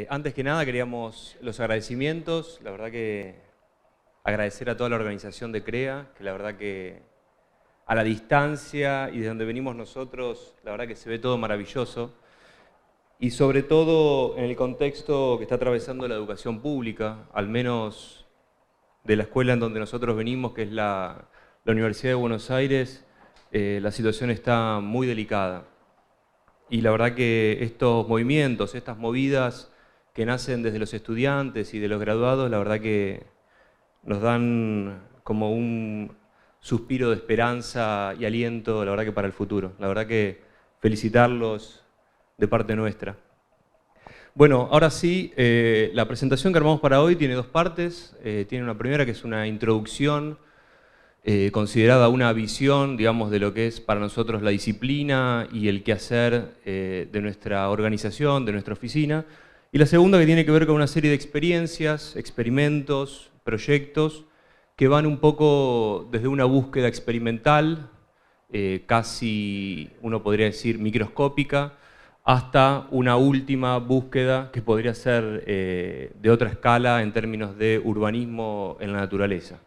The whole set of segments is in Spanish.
Antes que nada queríamos los agradecimientos, la verdad que agradecer a toda la organización de CREA, que la verdad que a la distancia y de donde venimos nosotros, la verdad que se ve todo maravilloso. Y sobre todo en el contexto que está atravesando la educación pública, al menos de la escuela en donde nosotros venimos, que es la Universidad de Buenos Aires, la situación está muy delicada. Y la verdad que estos movimientos, estas movidas que nacen desde los estudiantes y de los graduados, la verdad que nos dan como un suspiro de esperanza y aliento, la verdad que para el futuro. La verdad que felicitarlos de parte nuestra. Bueno, ahora sí, la presentación que armamos para hoy tiene dos partes. Tiene una primera que es una introducción considerada una visión, digamos, de lo que es para nosotros la disciplina y el quehacer de nuestra organización, de nuestra oficina. Y la segunda que tiene que ver con una serie de experiencias, experimentos, proyectos que van un poco desde una búsqueda experimental, casi uno podría decir microscópica, hasta una última búsqueda que podría ser de otra escala en términos de urbanismo en la naturaleza.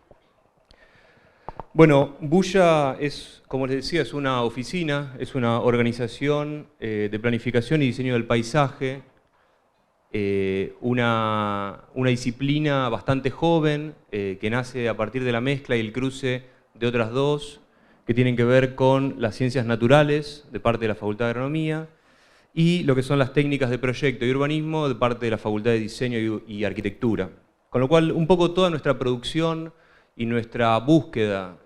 Bueno, Bulla es, como les decía, es una oficina, es una organización de planificación y diseño del paisaje, una disciplina bastante joven que nace a partir de la mezcla y el cruce de otras dos que tienen que ver con las ciencias naturales de parte de la Facultad de Agronomía y lo que son las técnicas de proyecto y urbanismo de parte de la Facultad de Diseño y Arquitectura. Con lo cual, un poco toda nuestra producción y nuestra búsqueda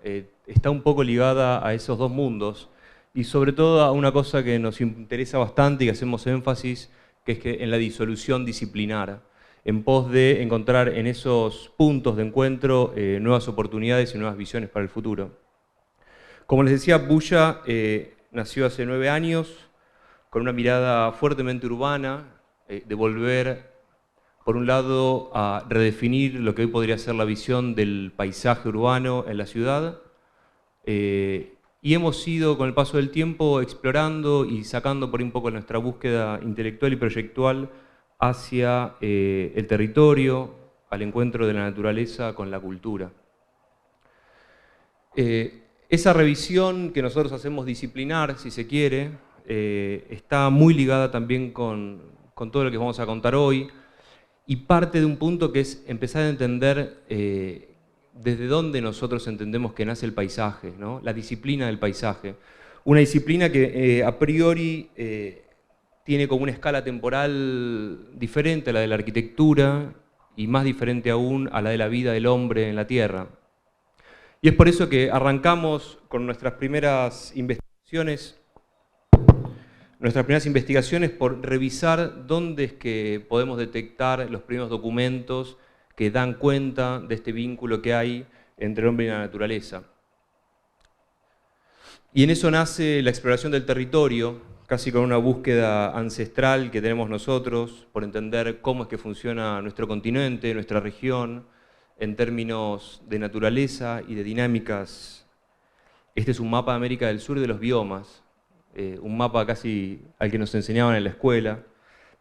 está un poco ligada a esos dos mundos y sobre todo a una cosa que nos interesa bastante y que hacemos énfasis, que es que en la disolución disciplinar, en pos de encontrar en esos puntos de encuentro nuevas oportunidades y nuevas visiones para el futuro. Como les decía, Bulla nació hace 9 años con una mirada fuertemente urbana, de volver, por un lado, a redefinir lo que hoy podría ser la visión del paisaje urbano en la ciudad, y hemos ido, con el paso del tiempo, explorando y sacando por un poco nuestra búsqueda intelectual y proyectual hacia el territorio, al encuentro de la naturaleza con la cultura. Esa revisión que nosotros hacemos disciplinar, si se quiere, está muy ligada también con todo lo que vamos a contar hoy, y parte de un punto que es empezar a entender desde dónde nosotros entendemos que nace el paisaje, ¿no? La disciplina del paisaje. Una disciplina que a priori tiene como una escala temporal diferente a la de la arquitectura y más diferente aún a la de la vida del hombre en la Tierra. Y es por eso que arrancamos con nuestras primeras investigaciones por revisar dónde es que podemos detectar los primeros documentos que dan cuenta de este vínculo que hay entre el hombre y la naturaleza. Y en eso nace la exploración del territorio, casi con una búsqueda ancestral que tenemos nosotros por entender cómo es que funciona nuestro continente, nuestra región, en términos de naturaleza y de dinámicas. Este es un mapa de América del Sur de los biomas, un mapa casi al que nos enseñaban en la escuela,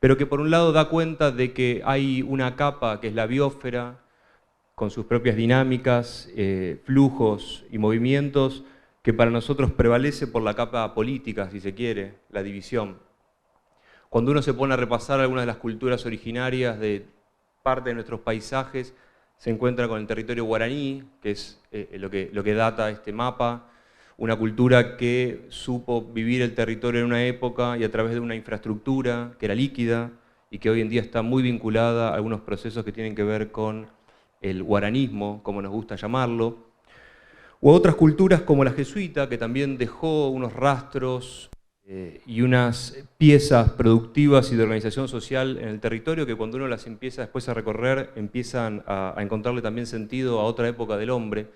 pero que por un lado da cuenta de que hay una capa que es la biosfera, con sus propias dinámicas, flujos y movimientos, que para nosotros prevalece por la capa política, si se quiere, la división. Cuando uno se pone a repasar algunas de las culturas originarias de parte de nuestros paisajes, se encuentra con el territorio guaraní, que es lo que data este mapa, una cultura que supo vivir el territorio en una época y a través de una infraestructura que era líquida y que hoy en día está muy vinculada a algunos procesos que tienen que ver con el guaranismo, como nos gusta llamarlo, u otras culturas como la jesuita, que también dejó unos rastros y unas piezas productivas y de organización social en el territorio que cuando uno las empieza después a recorrer, empiezan a encontrarle también sentido a otra época del hombre.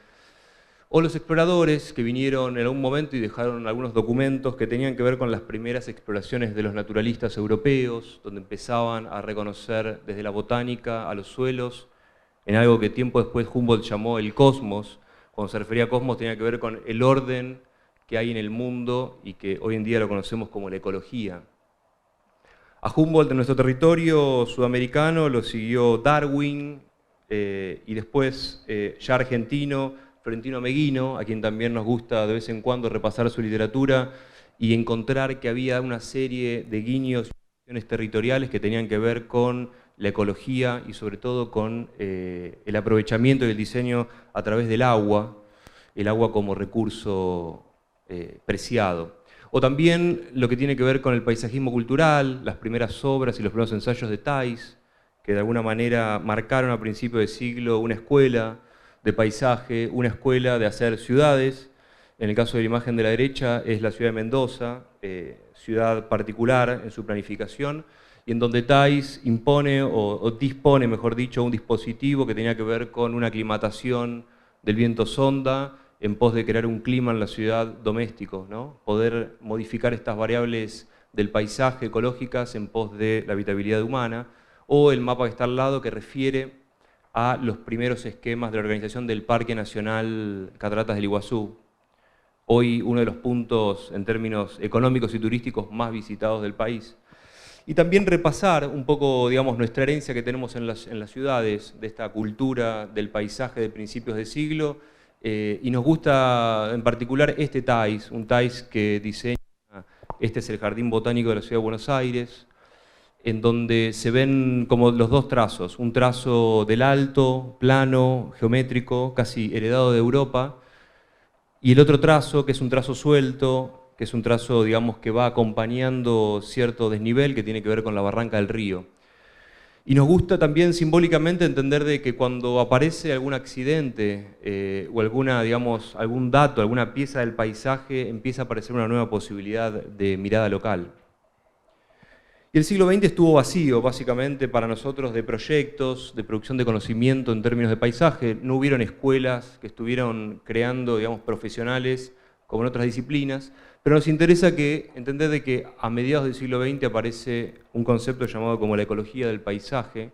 O los exploradores que vinieron en algún momento y dejaron algunos documentos que tenían que ver con las primeras exploraciones de los naturalistas europeos, donde empezaban a reconocer desde la botánica a los suelos, en algo que tiempo después Humboldt llamó el cosmos. Cuando se refería a cosmos tenía que ver con el orden que hay en el mundo y que hoy en día lo conocemos como la ecología. A Humboldt en nuestro territorio sudamericano lo siguió Darwin y después ya argentino, Florentino Meguino, a quien también nos gusta de vez en cuando repasar su literatura y encontrar que había una serie de guiños y cuestiones territoriales que tenían que ver con la ecología y sobre todo con el aprovechamiento y el diseño a través del agua, el agua como recurso preciado. O también lo que tiene que ver con el paisajismo cultural, las primeras obras y los primeros ensayos de Thais, que de alguna manera marcaron a principios de siglo una escuela de paisaje, una escuela de hacer ciudades. En el caso de la imagen de la derecha es la ciudad de Mendoza, ciudad particular en su planificación, y en donde Thais impone o dispone, mejor dicho, un dispositivo que tenía que ver con una aclimatación del viento sonda, en pos de crear un clima en la ciudad doméstico, ¿no? Poder modificar estas variables del paisaje ecológicas en pos de la habitabilidad humana, o el mapa que está al lado que refiere a los primeros esquemas de la organización del Parque Nacional Cataratas del Iguazú, hoy uno de los puntos en términos económicos y turísticos más visitados del país. Y también repasar un poco, digamos, nuestra herencia que tenemos en las ciudades, de esta cultura del paisaje de principios de siglo. Y nos gusta en particular este Thais, un Thais que diseña, este es el Jardín Botánico de la Ciudad de Buenos Aires, en donde se ven como los dos trazos, un trazo del alto, plano, geométrico, casi heredado de Europa, y el otro trazo, que es un trazo suelto, que es un trazo, digamos, que va acompañando cierto desnivel que tiene que ver con la barranca del río. Y nos gusta también simbólicamente entender de que cuando aparece algún accidente o alguna, digamos, algún dato, alguna pieza del paisaje, empieza a aparecer una nueva posibilidad de mirada local. Y el siglo XX estuvo vacío, básicamente, para nosotros de proyectos, de producción de conocimiento en términos de paisaje. No hubieron escuelas que estuvieron creando, digamos, profesionales como en otras disciplinas. Pero nos interesa entender de que a mediados del siglo XX aparece un concepto llamado como la ecología del paisaje.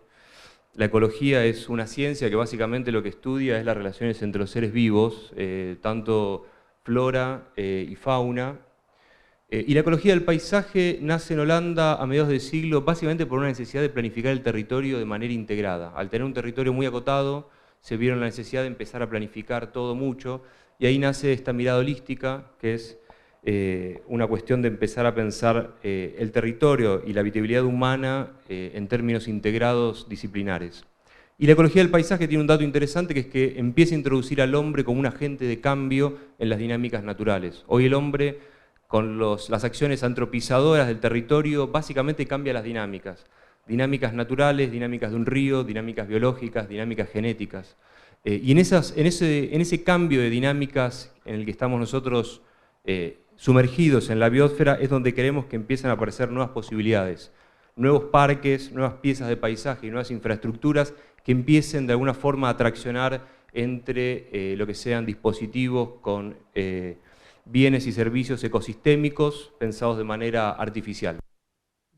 La ecología es una ciencia que básicamente lo que estudia es las relaciones entre los seres vivos, tanto flora y fauna. Y la ecología del paisaje nace en Holanda a mediados del siglo básicamente por una necesidad de planificar el territorio de manera integrada. Al tener un territorio muy acotado, se vieron la necesidad de empezar a planificar todo mucho, y ahí nace esta mirada holística, que es una cuestión de empezar a pensar el territorio y la habitabilidad humana en términos integrados disciplinares. Y la ecología del paisaje tiene un dato interesante, que es que empieza a introducir al hombre como un agente de cambio en las dinámicas naturales. Hoy el hombre, con las acciones antropizadoras del territorio, básicamente cambia las dinámicas. Dinámicas naturales, dinámicas de un río, dinámicas biológicas, dinámicas genéticas. Y en ese cambio de dinámicas en el que estamos nosotros sumergidos en la biosfera, es donde queremos que empiecen a aparecer nuevas posibilidades, nuevos parques, nuevas piezas de paisaje y nuevas infraestructuras que empiecen de alguna forma a traccionar entre lo que sean dispositivos con bienes y servicios ecosistémicos pensados de manera artificial.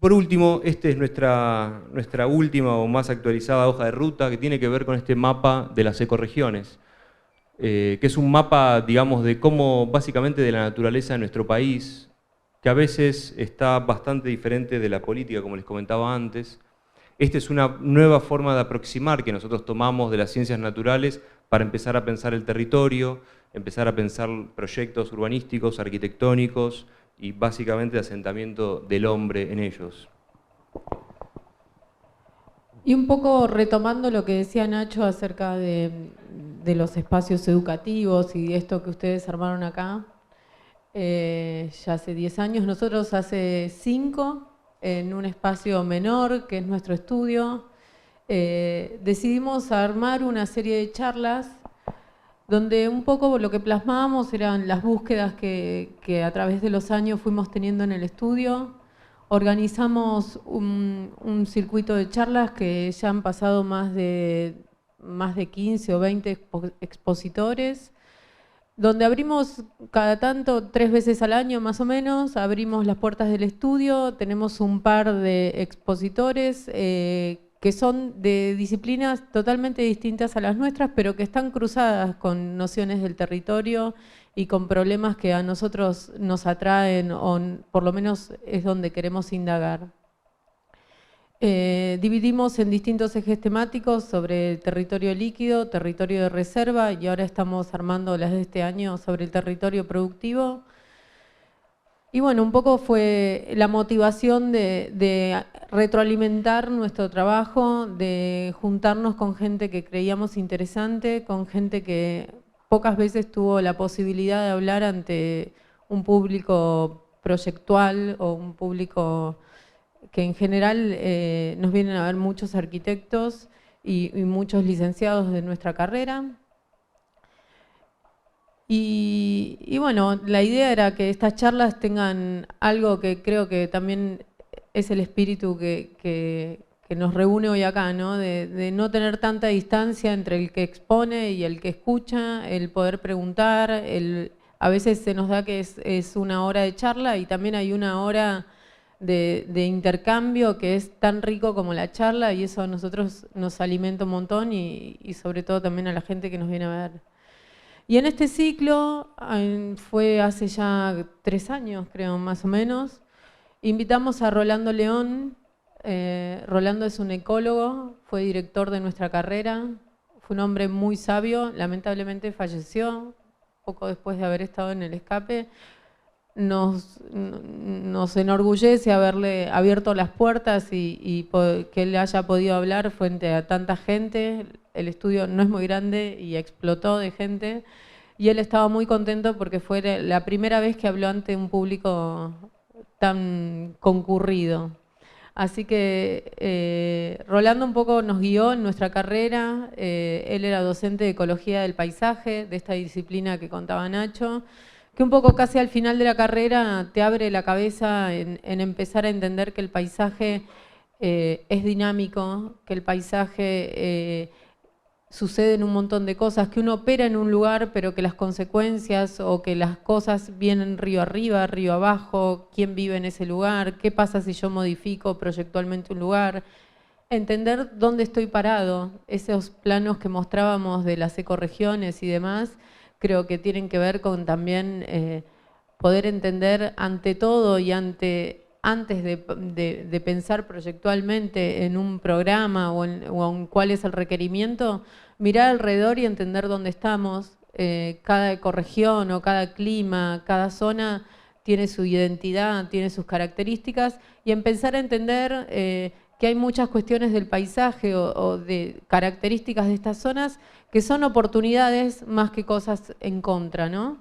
Por último, esta es nuestra última o más actualizada hoja de ruta, que tiene que ver con este mapa de las ecorregiones. Que es un mapa, digamos, de cómo, básicamente, de la naturaleza de nuestro país, que a veces está bastante diferente de la política, como les comentaba antes. Esta es una nueva forma de aproximar que nosotros tomamos de las ciencias naturales para empezar a pensar el territorio, empezar a pensar proyectos urbanísticos, arquitectónicos y básicamente de asentamiento del hombre en ellos. Y un poco retomando lo que decía Nacho acerca de los espacios educativos y esto que ustedes armaron acá, ya hace 10 años, nosotros hace 5, en un espacio menor, que es nuestro estudio, decidimos armar una serie de charlas donde un poco lo que plasmábamos eran las búsquedas que a través de los años fuimos teniendo en el estudio. Organizamos un circuito de charlas que ya han pasado más de 15 o 20 expositores, donde abrimos cada tanto, 3 veces al año más o menos, abrimos las puertas del estudio. Tenemos un par de expositores que son de disciplinas totalmente distintas a las nuestras, pero que están cruzadas con nociones del territorio y con problemas que a nosotros nos atraen, o por lo menos es donde queremos indagar. Dividimos en distintos ejes temáticos sobre territorio líquido, territorio de reserva, y ahora estamos armando las de este año sobre el territorio productivo. Y bueno, un poco fue la motivación de retroalimentar nuestro trabajo, de juntarnos con gente que creíamos interesante, con gente que pocas veces tuvo la posibilidad de hablar ante un público proyectual o un público que en general nos vienen a ver muchos arquitectos y muchos licenciados de nuestra carrera. Y bueno, la idea era que estas charlas tengan algo que creo que también es el espíritu que nos reúne hoy acá, ¿no? De no tener tanta distancia entre el que expone y el que escucha, el poder preguntar, a veces se nos da que es una hora de charla y también hay una hora de intercambio que es tan rico como la charla, y eso a nosotros nos alimenta un montón y sobre todo también a la gente que nos viene a ver. Y en este ciclo, fue hace ya 3 años, creo, más o menos, invitamos a Rolando León. Rolando es un ecólogo, fue director de nuestra carrera, fue un hombre muy sabio, lamentablemente falleció poco después de haber estado en el escape. Nos enorgullece haberle abierto las puertas y que él haya podido hablar frente a tanta gente. El estudio no es muy grande y explotó de gente, y él estaba muy contento porque fue la primera vez que habló ante un público tan concurrido. Así que Rolando un poco nos guió en nuestra carrera. Él era docente de Ecología del Paisaje, de esta disciplina que contaba Nacho, que un poco casi al final de la carrera te abre la cabeza en empezar a entender que el paisaje es dinámico, que el paisaje suceden un montón de cosas, que uno opera en un lugar, pero que las consecuencias o que las cosas vienen río arriba, río abajo, quién vive en ese lugar, qué pasa si yo modifico proyectualmente un lugar. Entender dónde estoy parado, esos planos que mostrábamos de las ecorregiones y demás, creo que tienen que ver con también poder entender ante todo y antes de pensar proyectualmente en un programa o en cuál es el requerimiento, mirar alrededor y entender dónde estamos. Cada ecorregión o cada clima, cada zona tiene su identidad, tiene sus características, y empezar a entender que hay muchas cuestiones del paisaje o de características de estas zonas que son oportunidades más que cosas en contra, ¿no?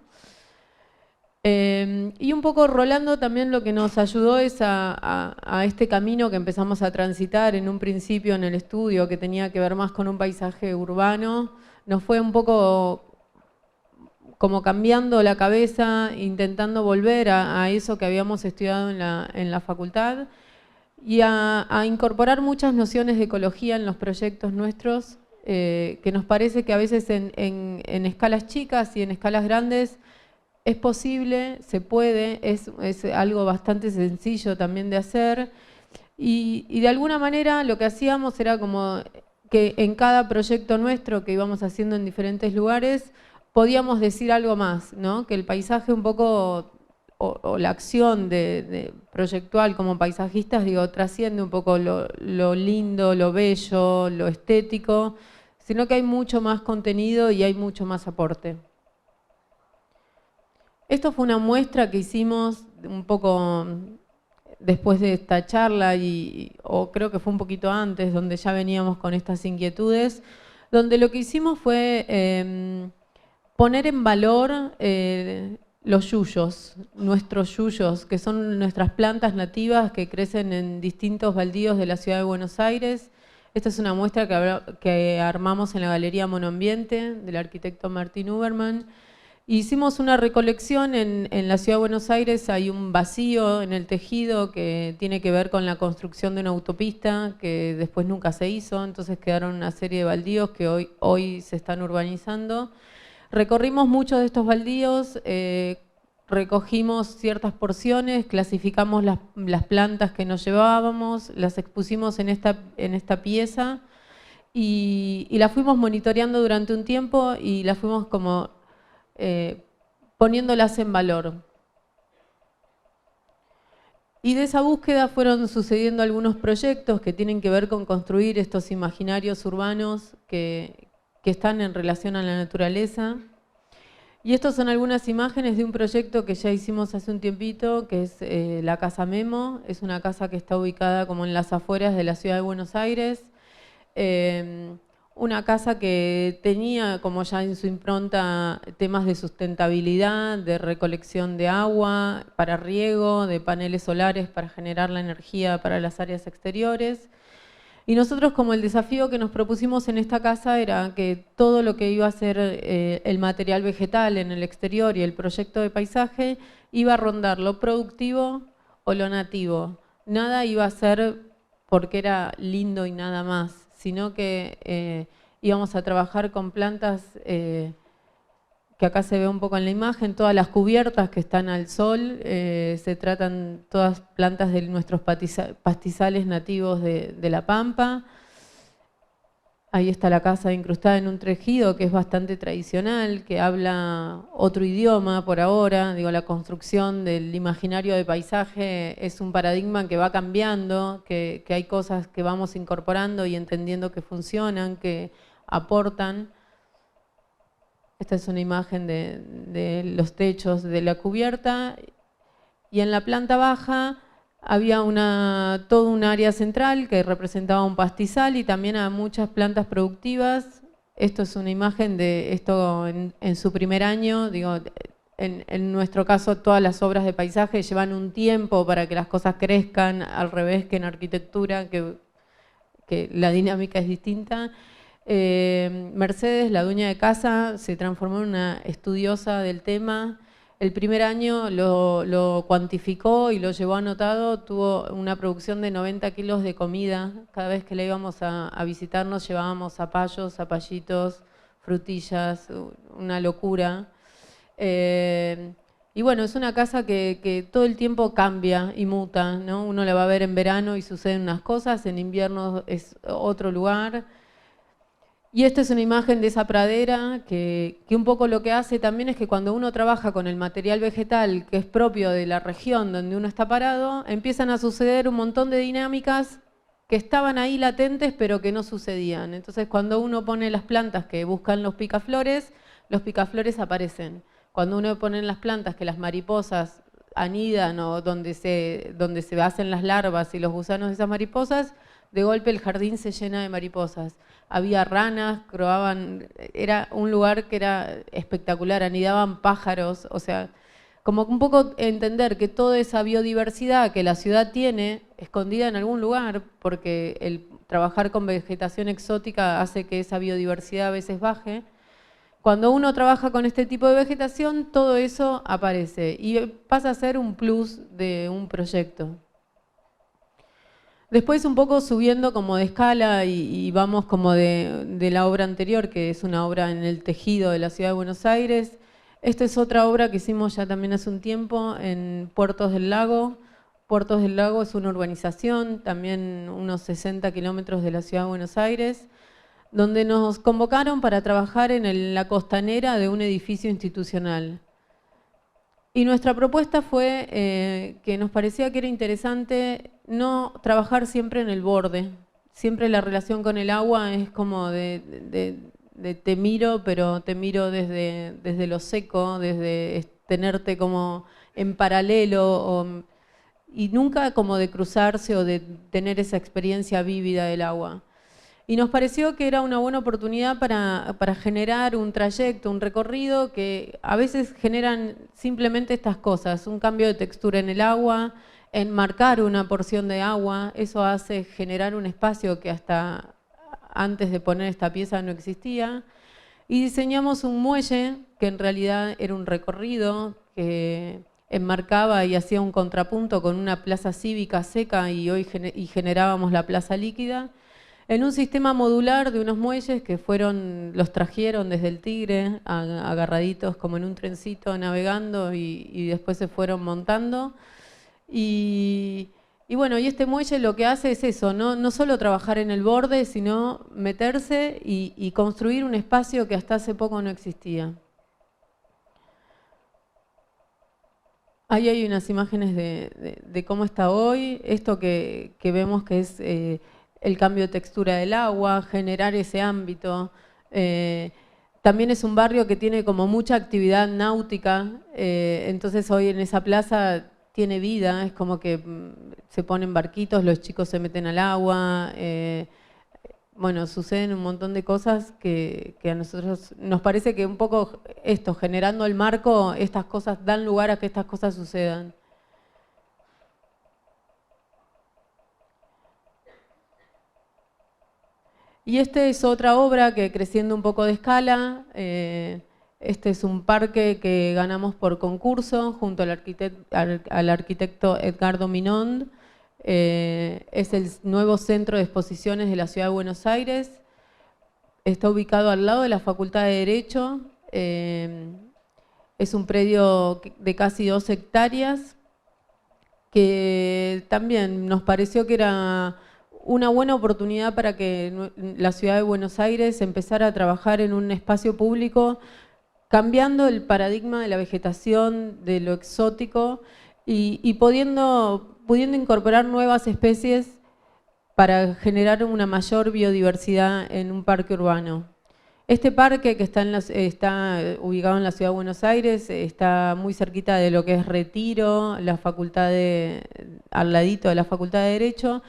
Y un poco Rolando también lo que nos ayudó es a este camino que empezamos a transitar en un principio en el estudio, que tenía que ver más con un paisaje urbano. Nos fue un poco como cambiando la cabeza, intentando volver a eso que habíamos estudiado en la facultad, y a incorporar muchas nociones de ecología en los proyectos nuestros, que nos parece que a veces en escalas chicas y en escalas grandes es posible, se puede, es algo bastante sencillo también de hacer, y de alguna manera lo que hacíamos era como que en cada proyecto nuestro que íbamos haciendo en diferentes lugares podíamos decir algo más, ¿no? Que el paisaje un poco, o la acción de proyectual como paisajistas, digo, trasciende un poco lo lindo, lo bello, lo estético, sino que hay mucho más contenido y hay mucho más aporte. Esto fue una muestra que hicimos un poco después de esta charla, o creo que fue un poquito antes, donde ya veníamos con estas inquietudes, donde lo que hicimos fue poner en valor los yuyos, nuestros yuyos, que son nuestras plantas nativas que crecen en distintos baldíos de la ciudad de Buenos Aires. Esta es una muestra que armamos en la Galería Monoambiente del arquitecto Martín Uberman. Hicimos una recolección en la ciudad de Buenos Aires. Hay un vacío en el tejido que tiene que ver con la construcción de una autopista que después nunca se hizo, entonces quedaron una serie de baldíos que hoy se están urbanizando. Recorrimos muchos de estos baldíos, recogimos ciertas porciones, clasificamos las plantas que nos llevábamos, las expusimos en esta pieza y las fuimos monitoreando durante un tiempo y las fuimos como poniéndolas en valor. Y de esa búsqueda fueron sucediendo algunos proyectos que tienen que ver con construir estos imaginarios urbanos que están en relación a la naturaleza. Y estas son algunas imágenes de un proyecto que ya hicimos hace un tiempito, que es la Casa Memo. Es una casa que está ubicada como en las afueras de la ciudad de Buenos Aires. Una casa que tenía como ya en su impronta temas de sustentabilidad, de recolección de agua para riego, de paneles solares para generar la energía para las áreas exteriores. Y nosotros, como el desafío que nos propusimos en esta casa era que todo lo que iba a ser el material vegetal en el exterior y el proyecto de paisaje iba a rondar lo productivo o lo nativo. Nada iba a ser porque era lindo y nada más, sino que íbamos a trabajar con plantas que acá se ve un poco en la imagen, todas las cubiertas que están al sol, se tratan todas plantas de nuestros pastizales nativos de La Pampa. Ahí está la casa incrustada en un tejido que es bastante tradicional, que habla otro idioma por ahora. Digo, la construcción del imaginario de paisaje es un paradigma que va cambiando, que hay cosas que vamos incorporando y entendiendo que funcionan, que aportan. Esta es una imagen de los techos de la cubierta. Y en la planta baja había todo un área central que representaba un pastizal y también a muchas plantas productivas. Esto es una imagen de esto en su primer año. Digo, en nuestro caso, todas las obras de paisaje llevan un tiempo para que las cosas crezcan, al revés que en arquitectura, que la dinámica es distinta. Mercedes, la dueña de casa, se transformó en una estudiosa del tema. El primer año lo cuantificó y lo llevó anotado. Tuvo una producción de 90 kilos de comida. Cada vez que le íbamos a visitarnos llevábamos zapallos, zapallitos, frutillas, una locura. Y bueno, es una casa que todo el tiempo cambia y muta, ¿no? Uno la va a ver en verano y suceden unas cosas, en invierno es otro lugar. Y esta es una imagen de esa pradera que un poco lo que hace también es que cuando uno trabaja con el material vegetal que es propio de la región donde uno está parado, empiezan a suceder un montón de dinámicas que estaban ahí latentes pero que no sucedían. Entonces cuando uno pone las plantas que buscan los picaflores aparecen. Cuando uno pone las plantas que las mariposas anidan o donde se hacen las larvas y los gusanos de esas mariposas, de golpe el jardín se llena de mariposas. Había ranas, croaban, era un lugar que era espectacular, anidaban pájaros, o sea, como un poco entender que toda esa biodiversidad que la ciudad tiene escondida en algún lugar, porque el trabajar con vegetación exótica hace que esa biodiversidad a veces baje. Cuando uno trabaja con este tipo de vegetación, todo eso aparece y pasa a ser un plus de un proyecto. Después un poco subiendo como de escala y vamos como de la obra anterior, que es una obra en el tejido de la ciudad de Buenos Aires. Esta es otra obra que hicimos ya también hace un tiempo en Puertos del Lago. Puertos del Lago es una urbanización, también unos 60 kilómetros de la ciudad de Buenos Aires, donde nos convocaron para trabajar en la costanera de un edificio institucional. Y nuestra propuesta fue que nos parecía que era interesante no trabajar siempre en el borde. Siempre la relación con el agua es como de te miro, pero te miro desde lo seco, desde tenerte como en paralelo, y nunca como de cruzarse o de tener esa experiencia vívida del agua. Y nos pareció que era una buena oportunidad para generar un trayecto, un recorrido que a veces generan simplemente estas cosas, un cambio de textura en el agua, enmarcar una porción de agua, eso hace generar un espacio que hasta antes de poner esta pieza no existía. Y diseñamos un muelle que en realidad era un recorrido que enmarcaba y hacía un contrapunto con una plaza cívica seca y generábamos la plaza líquida, en un sistema modular de unos muelles que los trajeron desde el Tigre, agarraditos como en un trencito navegando y después se fueron montando. Y bueno, y este muelle lo que hace es eso, no solo trabajar en el borde, sino meterse y construir un espacio que hasta hace poco no existía. Ahí hay unas imágenes de cómo está hoy, esto que vemos que es el cambio de textura del agua, generar ese ámbito. También es un barrio que tiene como mucha actividad náutica, entonces hoy en esa plaza tiene vida, es como que se ponen barquitos, los chicos se meten al agua, bueno, suceden un montón de cosas que a nosotros nos parece que un poco esto, generando el marco, estas cosas dan lugar a que estas cosas sucedan. Y esta es otra obra que creciendo un poco de escala, este es un parque que ganamos por concurso junto al arquitecto Edgardo Minond. Es el nuevo centro de exposiciones de la Ciudad de Buenos Aires. Está ubicado al lado de la Facultad de Derecho. Es un predio de casi 2 hectáreas que también nos pareció que era una buena oportunidad para que la Ciudad de Buenos Aires empezara a trabajar en un espacio público cambiando el paradigma de la vegetación, de lo exótico y pudiendo incorporar nuevas especies para generar una mayor biodiversidad en un parque urbano. Este parque que está ubicado en la Ciudad de Buenos Aires está muy cerquita de lo que es Retiro, al ladito de la Facultad de Derecho.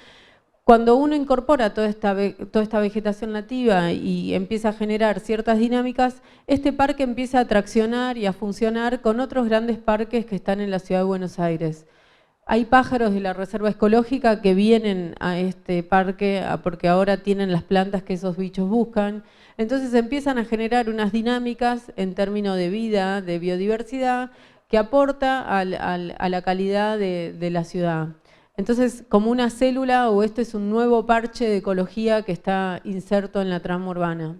Cuando uno incorpora toda esta vegetación nativa y empieza a generar ciertas dinámicas, este parque empieza a traccionar y a funcionar con otros grandes parques que están en la Ciudad de Buenos Aires. Hay pájaros de la Reserva Ecológica que vienen a este parque porque ahora tienen las plantas que esos bichos buscan. Entonces empiezan a generar unas dinámicas en términos de vida, de biodiversidad, que aporta a la calidad de la ciudad. Entonces, como una célula, o este es un nuevo parche de ecología que está inserto en la trama urbana.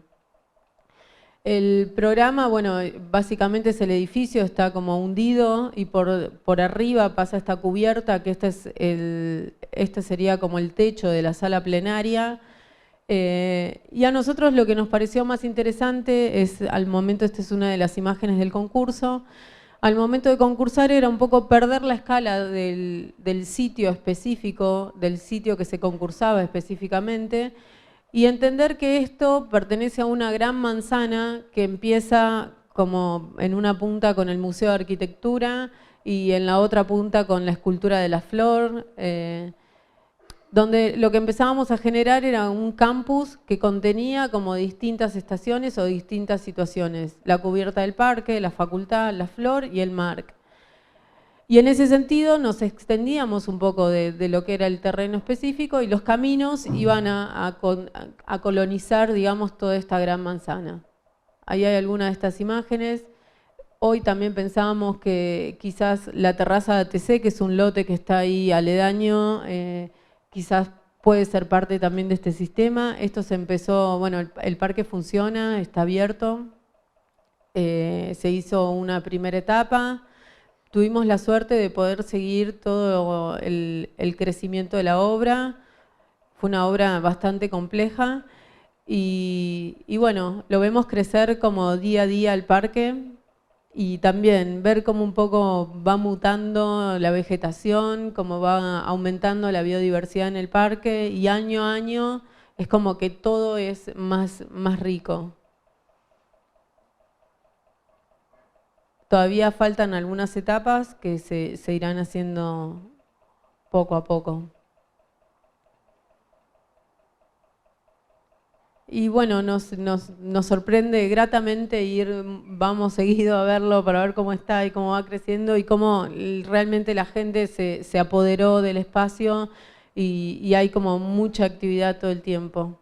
El programa, bueno, básicamente es el edificio, está como hundido y por arriba pasa esta cubierta, que este sería como el techo de la sala plenaria. Y a nosotros lo que nos pareció más interesante es, al momento, esta es una de las imágenes del concurso, al momento de concursar era un poco perder la escala del sitio específico, del sitio que se concursaba específicamente, y entender que esto pertenece a una gran manzana que empieza como en una punta con el Museo de Arquitectura y en la otra punta con la escultura de la flor, donde lo que empezábamos a generar era un campus que contenía como distintas estaciones o distintas situaciones. La cubierta del parque, la facultad, la flor y el MARC. Y en ese sentido nos extendíamos un poco de lo que era el terreno específico y los caminos iban a colonizar, digamos, toda esta gran manzana. Ahí hay algunas de estas imágenes. Hoy también pensábamos que quizás la terraza de ATC, que es un lote que está ahí aledaño, quizás puede ser parte también de este sistema. Esto se empezó, bueno, el parque funciona, está abierto. Se hizo una primera etapa. Tuvimos la suerte de poder seguir todo el crecimiento de la obra. Fue una obra bastante compleja. Y bueno, lo vemos crecer como día a día el parque. Y también ver cómo un poco va mutando la vegetación, cómo va aumentando la biodiversidad en el parque y año a año es como que todo es más rico. Todavía faltan algunas etapas que se irán haciendo poco a poco. Y bueno, nos sorprende gratamente vamos seguido a verlo para ver cómo está y cómo va creciendo y cómo realmente la gente se apoderó del espacio y hay como mucha actividad todo el tiempo.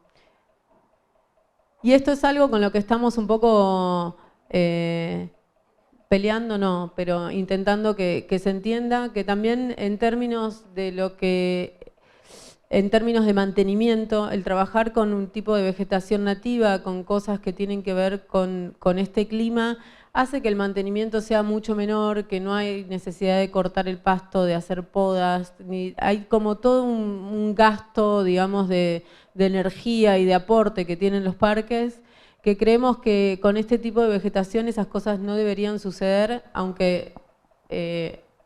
Y esto es algo con lo que estamos un poco peleando, no, pero intentando que se entienda que también en términos de mantenimiento, el trabajar con un tipo de vegetación nativa, con cosas que tienen que ver con este clima, hace que el mantenimiento sea mucho menor, que no hay necesidad de cortar el pasto, de hacer podas, hay como todo un gasto, digamos, de energía y de aporte que tienen los parques, que creemos que con este tipo de vegetación esas cosas no deberían suceder, aunque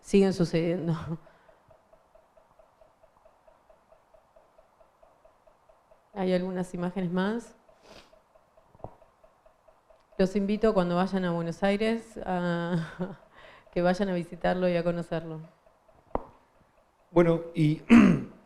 siguen sucediendo. ¿Hay algunas imágenes más? Los invito cuando vayan a Buenos Aires a que vayan a visitarlo y a conocerlo. Bueno, y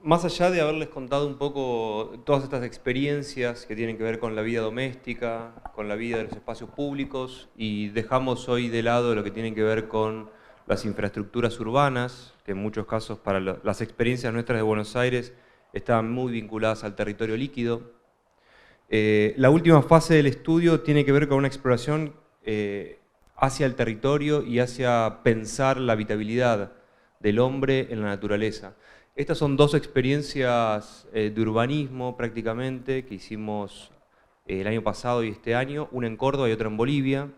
más allá de haberles contado un poco todas estas experiencias que tienen que ver con la vida doméstica, con la vida de los espacios públicos, y dejamos hoy de lado lo que tiene que ver con las infraestructuras urbanas, que en muchos casos para las experiencias nuestras de Buenos Aires están muy vinculadas al territorio líquido. La última fase del estudio tiene que ver con una exploración hacia el territorio y hacia pensar la habitabilidad del hombre en la naturaleza. Estas son dos experiencias de urbanismo prácticamente que hicimos el año pasado y este año, una en Córdoba y otra en Bolivia,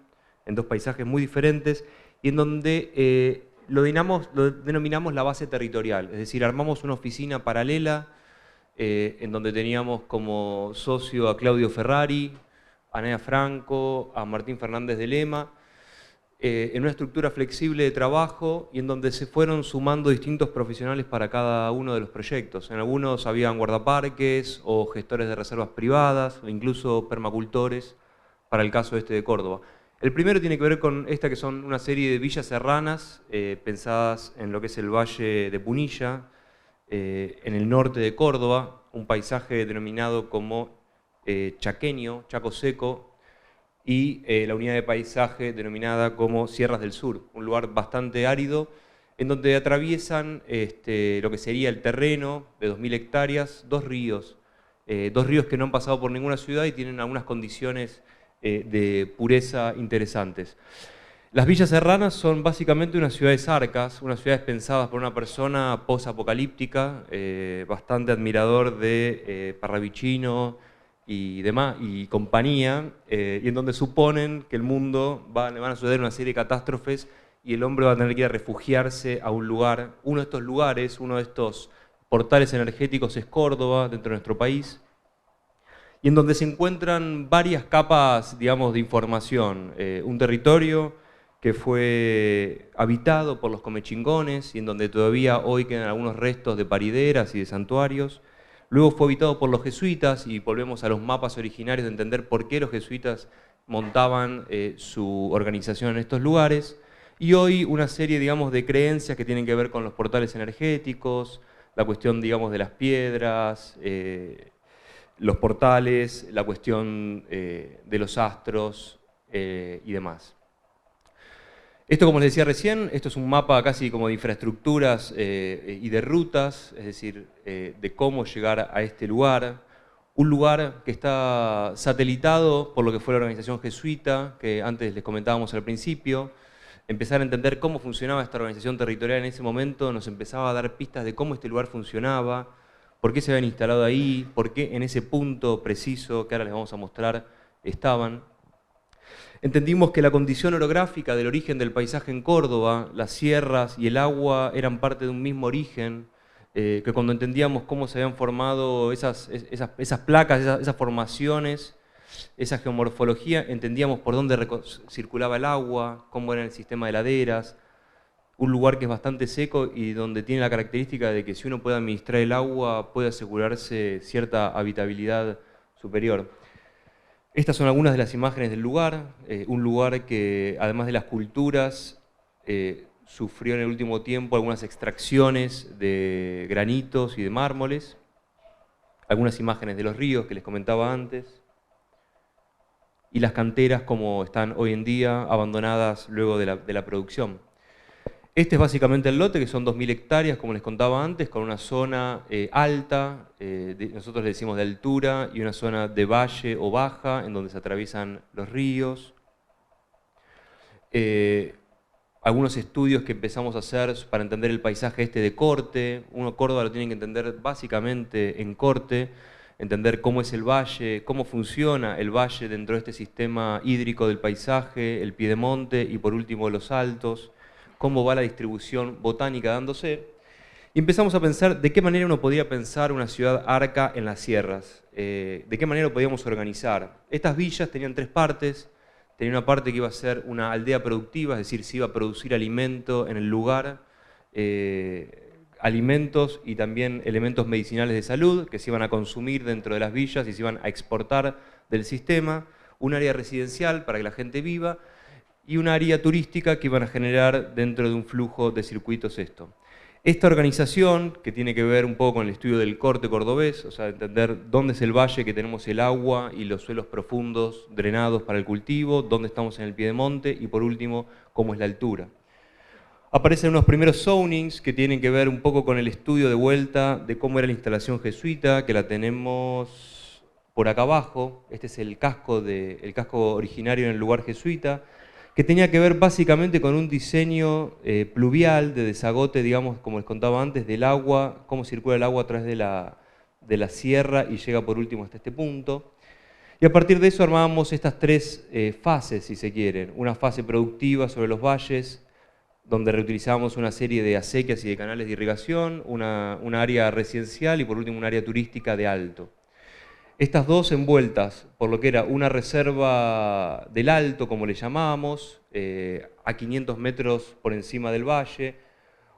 en dos paisajes muy diferentes, y en donde lo denominamos la base territorial, es decir, armamos una oficina paralela en donde teníamos como socio a Claudio Ferrari, a Naya Franco, a Martín Fernández de Lema, en una estructura flexible de trabajo y en donde se fueron sumando distintos profesionales para cada uno de los proyectos. En algunos habían guardaparques o gestores de reservas privadas o incluso permacultores para el caso este de Córdoba. El primero tiene que ver con esta que son una serie de villas serranas pensadas en lo que es el Valle de Punilla, en el norte de Córdoba, un paisaje denominado como chaqueño, Chaco Seco, y la unidad de paisaje denominada como Sierras del Sur, un lugar bastante árido, en donde atraviesan lo que sería el terreno de 2000 hectáreas, dos ríos que no han pasado por ninguna ciudad y tienen algunas condiciones de pureza interesantes. Las villas serranas son básicamente unas ciudades arcas, unas ciudades pensadas por una persona post-apocalíptica, bastante admirador de Parravicino y demás, y compañía, y en donde suponen que el mundo le van a suceder una serie de catástrofes y el hombre va a tener que ir a refugiarse a un lugar. Uno de estos lugares, uno de estos portales energéticos es Córdoba, dentro de nuestro país, y en donde se encuentran varias capas, digamos, de información. Un territorio que fue habitado por los comechingones y en donde todavía hoy quedan algunos restos de parideras y de santuarios. Luego fue habitado por los jesuitas y volvemos a los mapas originarios de entender por qué los jesuitas montaban su organización en estos lugares. Y hoy una serie, digamos, de creencias que tienen que ver con los portales energéticos, la cuestión, digamos, de las piedras, los portales, la cuestión de los astros y demás. Esto, como les decía recién, esto es un mapa casi como de infraestructuras y de rutas, es decir, de cómo llegar a este lugar. Un lugar que está satelitado por lo que fue la organización jesuita, que antes les comentábamos al principio. Empezar a entender cómo funcionaba esta organización territorial en ese momento nos empezaba a dar pistas de cómo este lugar funcionaba, por qué se habían instalado ahí, por qué en ese punto preciso que ahora les vamos a mostrar estaban. Entendimos que la condición orográfica del origen del paisaje en Córdoba, las sierras y el agua eran parte de un mismo origen, que cuando entendíamos cómo se habían formado esas placas, esas formaciones, esa geomorfología, entendíamos por dónde circulaba el agua, cómo era el sistema de laderas, un lugar que es bastante seco y donde tiene la característica de que si uno puede administrar el agua puede asegurarse cierta habitabilidad superior. Estas son algunas de las imágenes del lugar, un lugar que además de las culturas sufrió en el último tiempo algunas extracciones de granitos y de mármoles, algunas imágenes de los ríos que les comentaba antes, y las canteras como están hoy en día abandonadas luego de la producción. Este es básicamente el lote, que son 2000 hectáreas, como les contaba antes, con una zona alta, nosotros le decimos de altura, y una zona de valle o baja, en donde se atraviesan los ríos. Algunos estudios que empezamos a hacer para entender el paisaje este de corte. Uno Córdoba lo tiene que entender básicamente en corte, entender cómo es el valle, cómo funciona el valle dentro de este sistema hídrico del paisaje, el piedemonte y por último los altos, cómo va la distribución botánica dándose, y empezamos a pensar de qué manera uno podía pensar una ciudad arca en las sierras, de qué manera lo podíamos organizar. Estas villas tenían tres partes, tenía una parte que iba a ser una aldea productiva, es decir, se iba a producir alimento en el lugar, alimentos y también elementos medicinales de salud que se iban a consumir dentro de las villas y se iban a exportar del sistema, un área residencial para que la gente viva y un área turística que iban a generar dentro de un flujo de circuitos esto. Esta organización, que tiene que ver un poco con el estudio del corte cordobés, o sea, entender dónde es el valle que tenemos el agua y los suelos profundos drenados para el cultivo, dónde estamos en el piedemonte y por último, cómo es la altura. Aparecen unos primeros zonings que tienen que ver un poco con el estudio de vuelta de cómo era la instalación jesuita, que la tenemos por acá abajo. Este es el casco originario en el lugar jesuita, que tenía que ver básicamente con un diseño pluvial de desagote, digamos, como les contaba antes, del agua, cómo circula el agua a través de la sierra y llega por último hasta este punto. Y a partir de eso armábamos estas tres fases, si se quieren. Una fase productiva sobre los valles, donde reutilizábamos una serie de acequias y de canales de irrigación, una área residencial y por último un área turística de alto. Estas dos envueltas por lo que era una reserva del alto, como le llamábamos, a 500 metros por encima del valle,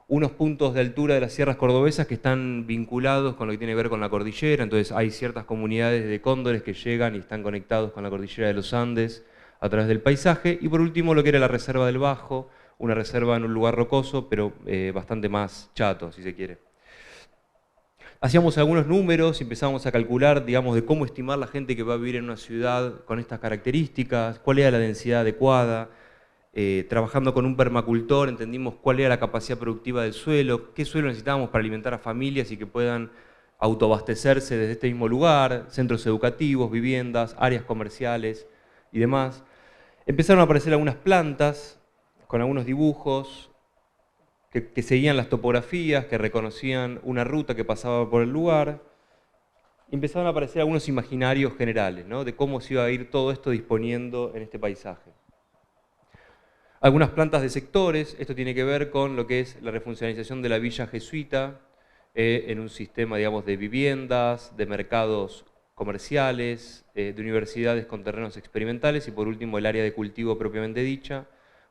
unos puntos de altura de las sierras cordobesas que están vinculados con lo que tiene que ver con la cordillera, entonces hay ciertas comunidades de cóndores que llegan y están conectados con la cordillera de los Andes a través del paisaje, y por último lo que era la reserva del Bajo, una reserva en un lugar rocoso, pero bastante más chato, si se quiere. Hacíamos algunos números y empezábamos a calcular, digamos, de cómo estimar la gente que va a vivir en una ciudad con estas características, cuál era la densidad adecuada. Trabajando con un permacultor entendimos cuál era la capacidad productiva del suelo, qué suelo necesitábamos para alimentar a familias y que puedan autoabastecerse desde este mismo lugar, centros educativos, viviendas, áreas comerciales y demás. Empezaron a aparecer algunas plantas con algunos dibujos que seguían las topografías, que reconocían una ruta que pasaba por el lugar. Empezaron a aparecer algunos imaginarios generales, ¿no?, de cómo se iba a ir todo esto disponiendo en este paisaje. Algunas plantas de sectores, esto tiene que ver con lo que es la refuncionalización de la villa jesuita en un sistema, digamos, de viviendas, de mercados comerciales, de universidades con terrenos experimentales y por último el área de cultivo propiamente dicha,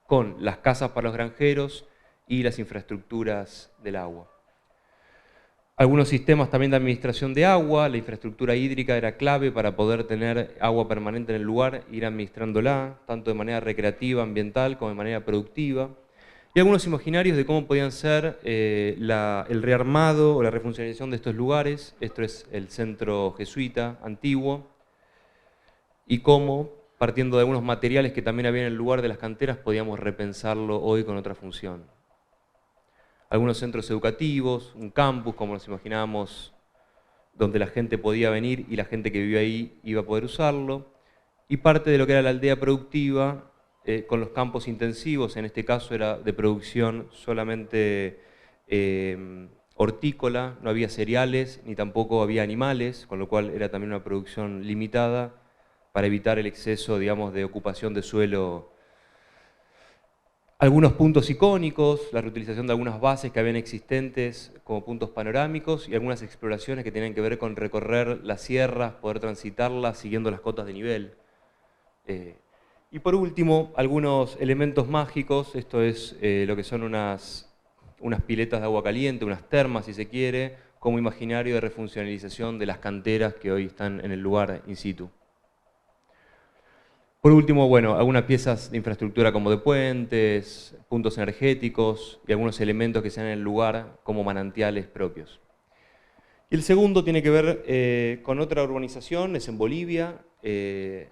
con las casas para los granjeros y las infraestructuras del agua. Algunos sistemas también de administración de agua, la infraestructura hídrica era clave para poder tener agua permanente en el lugar, ir administrándola, tanto de manera recreativa, ambiental, como de manera productiva. Y algunos imaginarios de cómo podían ser el rearmado o la refuncionalización de estos lugares, esto es el centro jesuita antiguo, y cómo, partiendo de algunos materiales que también había en el lugar de las canteras, podíamos repensarlo hoy con otra función. Algunos centros educativos, un campus, como nos imaginábamos, donde la gente podía venir y la gente que vivía ahí iba a poder usarlo, y parte de lo que era la aldea productiva, con los campos intensivos, en este caso era de producción solamente hortícola, no había cereales, ni tampoco había animales, con lo cual era también una producción limitada, para evitar el exceso, digamos, de ocupación de suelo. Algunos puntos icónicos, la reutilización de algunas bases que habían existentes como puntos panorámicos y algunas exploraciones que tenían que ver con recorrer las sierras, poder transitarlas siguiendo las cotas de nivel. Y por último, algunos elementos mágicos, esto es lo que son unas piletas de agua caliente, unas termas si se quiere, como imaginario de refuncionalización de las canteras que hoy están en el lugar in situ. Por último, bueno, algunas piezas de infraestructura como de puentes, puntos energéticos y algunos elementos que se dan en el lugar como manantiales propios. Y el segundo tiene que ver con otra urbanización, es en Bolivia, se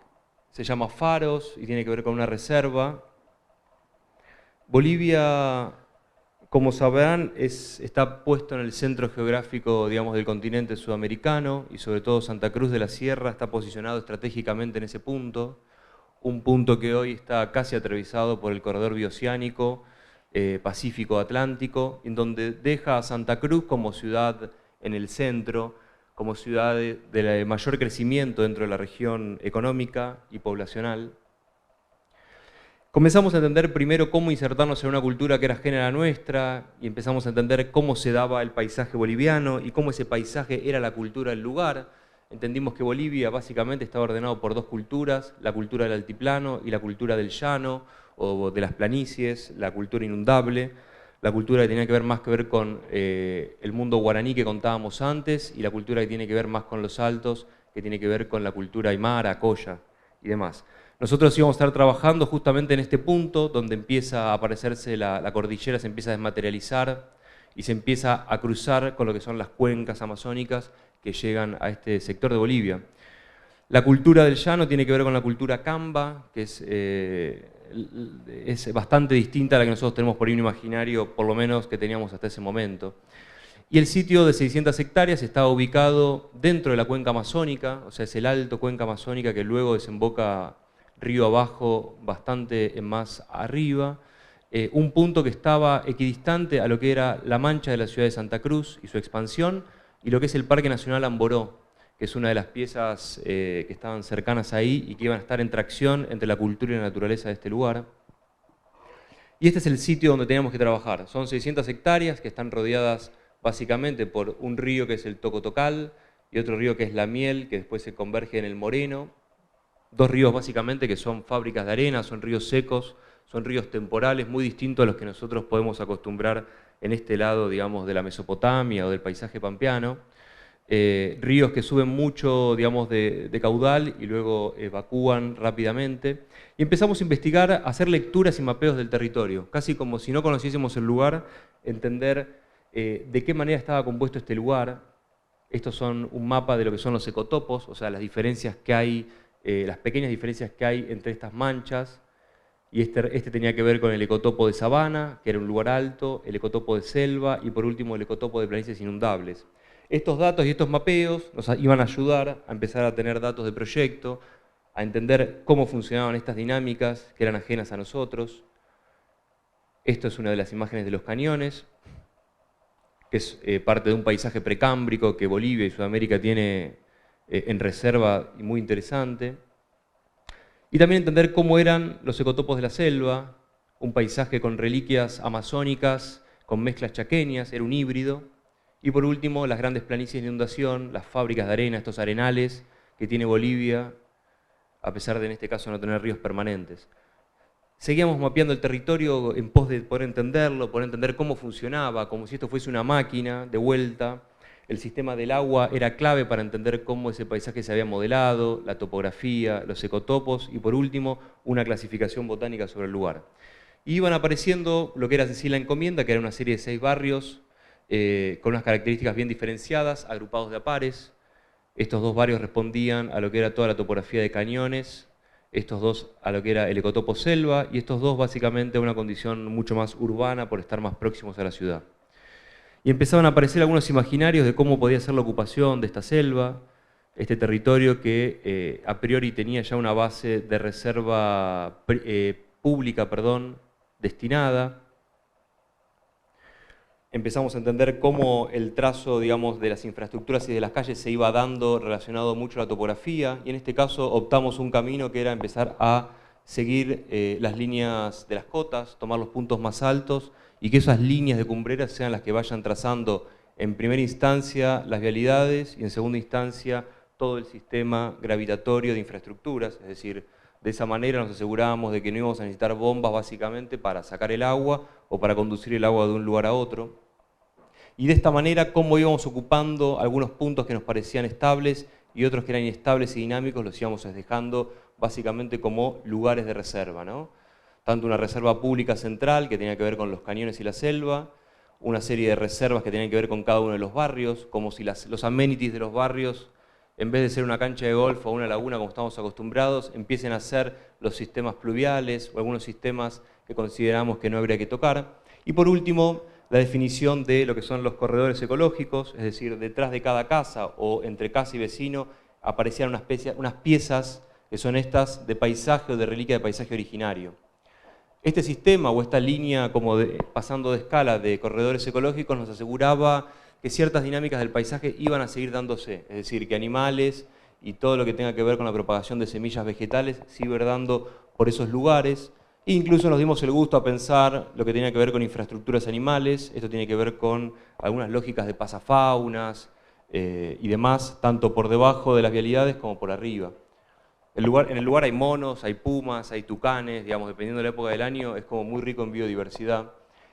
llama Faros y tiene que ver con una reserva. Bolivia, como sabrán, está puesto en el centro geográfico, digamos, del continente sudamericano y sobre todo Santa Cruz de la Sierra está posicionado estratégicamente en ese punto. Un punto que hoy está casi atravesado por el corredor bioceánico Pacífico-Atlántico, en donde deja a Santa Cruz como ciudad en el centro, como ciudad de mayor crecimiento dentro de la región económica y poblacional. Comenzamos a entender primero cómo insertarnos en una cultura que era ajena a la nuestra y empezamos a entender cómo se daba el paisaje boliviano y cómo ese paisaje era la cultura del lugar. Entendimos que Bolivia básicamente estaba ordenado por dos culturas, la cultura del altiplano y la cultura del llano o de las planicies, la cultura inundable. la cultura que tenía que ver más con el mundo guaraní que contábamos antes, y la cultura que tiene que ver más con los altos, que tiene que ver con la cultura aymara, coya y demás. Nosotros íbamos a estar trabajando justamente en este punto, donde empieza a aparecerse la cordillera, se empieza a desmaterializar y se empieza a cruzar con lo que son las cuencas amazónicas que llegan a este sector de Bolivia. La cultura del llano tiene que ver con la cultura camba, que es bastante distinta a la que nosotros tenemos por ahí un imaginario, por lo menos que teníamos hasta ese momento. Y el sitio de 600 hectáreas está ubicado dentro de la cuenca amazónica, o sea, es el alto cuenca amazónica que luego desemboca río abajo, bastante más arriba. Un punto que estaba equidistante a lo que era la mancha de la ciudad de Santa Cruz y su expansión, y lo que es el Parque Nacional Amboró, que es una de las piezas que estaban cercanas ahí y que iban a estar en tracción entre la cultura y la naturaleza de este lugar. Y este es el sitio donde teníamos que trabajar. Son 600 hectáreas que están rodeadas básicamente por un río que es el Tocotocal y otro río que es la Miel, que después se converge en el Moreno. Dos ríos básicamente que son fábricas de arena, son ríos secos, son ríos temporales, muy distintos a los que nosotros podemos acostumbrar en este lado, digamos, de la Mesopotamia o del paisaje pampeano. Ríos que suben mucho, digamos, de caudal y luego evacúan rápidamente. Y empezamos a investigar, a hacer lecturas y mapeos del territorio, casi como si no conociésemos el lugar, entender de qué manera estaba compuesto este lugar. Estos son un mapa de lo que son los ecotopos, o sea, las diferencias que hay, las pequeñas diferencias que hay entre estas manchas. Y este tenía que ver con el ecotopo de sabana, que era un lugar alto, el ecotopo de selva y por último el ecotopo de planicies inundables. Estos datos y estos mapeos nos iban a ayudar a empezar a tener datos de proyecto, a entender cómo funcionaban estas dinámicas que eran ajenas a nosotros. Esto es una de las imágenes de los cañones, que es parte de un paisaje precámbrico que Bolivia y Sudamérica tiene en reserva y muy interesante. Y también entender cómo eran los ecotopos de la selva, un paisaje con reliquias amazónicas, con mezclas chaqueñas, era un híbrido. Y por último, las grandes planicies de inundación, las fábricas de arena, estos arenales que tiene Bolivia, a pesar de en este caso no tener ríos permanentes. Seguíamos mapeando el territorio en pos de poder entenderlo, poder entender cómo funcionaba, como si esto fuese una máquina de vuelta. El sistema del agua era clave para entender cómo ese paisaje se había modelado, la topografía, los ecotopos y por último, una clasificación botánica sobre el lugar. Y iban apareciendo lo que era así la encomienda, que era una serie de 6 barrios con unas características bien diferenciadas, agrupados de a pares. Estos 2 barrios respondían a lo que era toda la topografía de cañones, estos 2 a lo que era el ecotopo selva y estos 2 básicamente a una condición mucho más urbana por estar más próximos a la ciudad. Y empezaban a aparecer algunos imaginarios de cómo podía ser la ocupación de esta selva, este territorio que a priori tenía ya una base de reserva pública, destinada. Empezamos a entender cómo el trazo, digamos, de las infraestructuras y de las calles se iba dando relacionado mucho a la topografía, y en este caso optamos un camino que era empezar a seguir las líneas de las cotas, tomar los puntos más altos, y que esas líneas de cumbreras sean las que vayan trazando en primera instancia las vialidades y en segunda instancia todo el sistema gravitatorio de infraestructuras, es decir, de esa manera nos asegurábamos de que no íbamos a necesitar bombas básicamente para sacar el agua o para conducir el agua de un lugar a otro. Y de esta manera, cómo íbamos ocupando algunos puntos que nos parecían estables y otros que eran inestables y dinámicos, los íbamos dejando básicamente como lugares de reserva, ¿no? Tanto una reserva pública central que tenía que ver con los cañones y la selva, una serie de reservas que tenían que ver con cada uno de los barrios, como si los amenities de los barrios, en vez de ser una cancha de golf o una laguna como estamos acostumbrados, empiecen a ser los sistemas pluviales o algunos sistemas que consideramos que no habría que tocar. Y por último, la definición de lo que son los corredores ecológicos, es decir, detrás de cada casa o entre casa y vecino aparecían unas piezas que son estas de paisaje o de reliquia de paisaje originario. Este sistema o esta línea pasando de escala de corredores ecológicos nos aseguraba que ciertas dinámicas del paisaje iban a seguir dándose, es decir, que animales y todo lo que tenga que ver con la propagación de semillas vegetales se iba dando por esos lugares. E incluso nos dimos el gusto a pensar lo que tenía que ver con infraestructuras animales, esto tiene que ver con algunas lógicas de pasafaunas y demás, tanto por debajo de las vialidades como por arriba. En el lugar hay monos, hay pumas, hay tucanes, digamos, dependiendo de la época del año, es como muy rico en biodiversidad.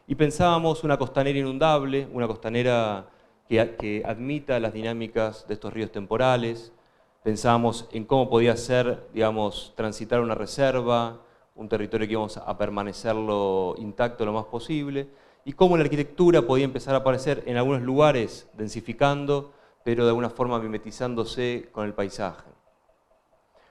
Y pensábamos una costanera inundable, una costanera que admita las dinámicas de estos ríos temporales. Pensábamos en cómo podía ser, digamos, transitar una reserva, un territorio que íbamos a permanecerlo intacto lo más posible, y cómo la arquitectura podía empezar a aparecer en algunos lugares densificando, pero de alguna forma mimetizándose con el paisaje.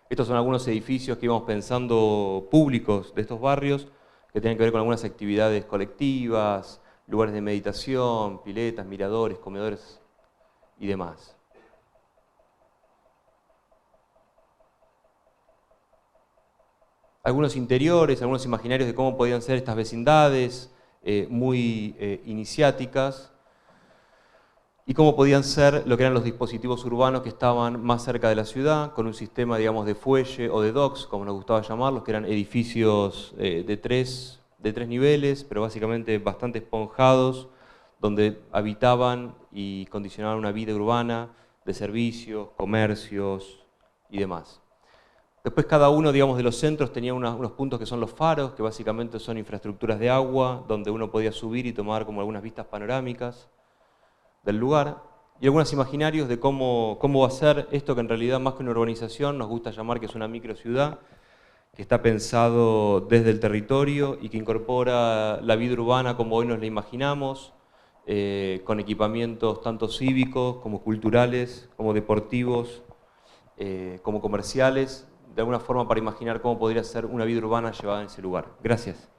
Estos son algunos edificios que íbamos pensando públicos de estos barrios, que tienen que ver con algunas actividades colectivas, lugares de meditación, piletas, miradores, comedores y demás. Algunos interiores, algunos imaginarios de cómo podían ser estas vecindades, muy iniciáticas, y cómo podían ser lo que eran los dispositivos urbanos que estaban más cerca de la ciudad, con un sistema, digamos, de fuelle o de docks, como nos gustaba llamarlos, que eran edificios de tres niveles, pero básicamente bastante esponjados, donde habitaban y condicionaban una vida urbana de servicios, comercios y demás. Después cada uno, digamos, de los centros tenía unos puntos que son los faros, que básicamente son infraestructuras de agua, donde uno podía subir y tomar como algunas vistas panorámicas del lugar, y algunos imaginarios de cómo va a ser esto que en realidad más que una urbanización nos gusta llamar que es una microciudad, que está pensado desde el territorio y que incorpora la vida urbana como hoy nos la imaginamos, con equipamientos tanto cívicos como culturales, como deportivos, como comerciales, de alguna forma para imaginar cómo podría ser una vida urbana llevada en ese lugar. Gracias.